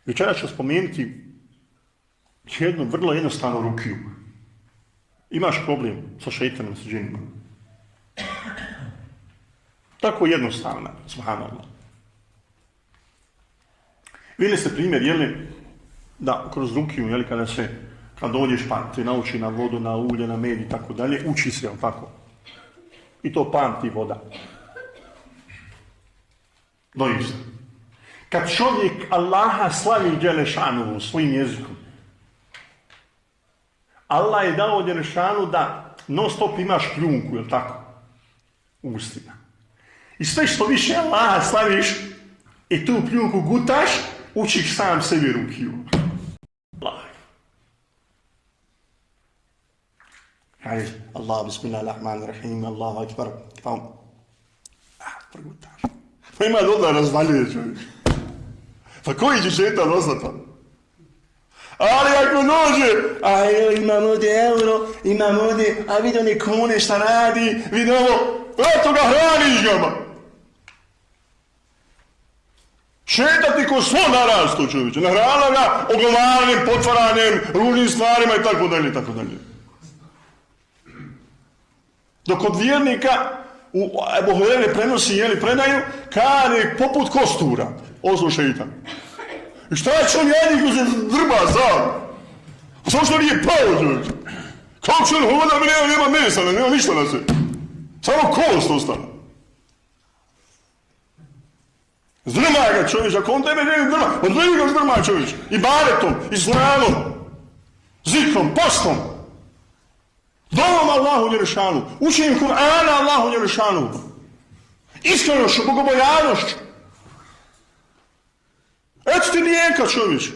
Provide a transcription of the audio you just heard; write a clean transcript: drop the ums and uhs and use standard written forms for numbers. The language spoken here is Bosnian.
Večeras ću spomenuti jednu vrlo jednostavnu rukiju. Imaš problem sa šeitanom, sa džinima. Tako jednostavna, subhanallah. Vidjeli ste primjer, jeli, da kroz rukiju, jeli, kad dođeš pa te nauči na vodu, na ulje, na med i tako dalje, uči se, jel tako? I to pamti voda. Doista. Kad čovjek Allaha slavi Đelešanu svojim jezikom, Allah je dao Đelešanu da non stop imaš pljunku, jel tako? U ustima. I sve što više Allaha slaviš i tu pljunku gutaš, učiš sam sebi rukiju. Allah. Kaže, Allah, bismillahirrahmanirrahim, Allahu akbar. Progutaš. Pa ima doda razvaljuje čovjek. Pa koji će šetan ostati? Ali ako dođe, a imam ovdje euro, imam ovdje, a vidi one kune šta radi, vidi ovo, eto ga hraniš ga, ba. Šetati ko svo narastu, čovječe, nahrana ga oglomavanjem, potvaranjem, ružnim stvarima i tako dalje, i tako dalje. Dok od vjernika, Ebu Hureyre prenosi, jeli, predaju, kane poput kostura, ozlo šeitan. I šta će on jedni ko se drba sam? Samo što nije pao, čovječe. Kako će on hoda, nema mesa, nema ništa na se. Samo kost ostane. Zdrma ga, čovječe, ako on tebe ne drma, odlevi ga zdrma, čovječe. I baretom, i zranom, zikrom, postom. Dovom Allahu Đelešanu, učenjem Kur'ana Allahu Đelešanu, iskrenošću, bogobojanošću. Eto ti lijeka, čovječe.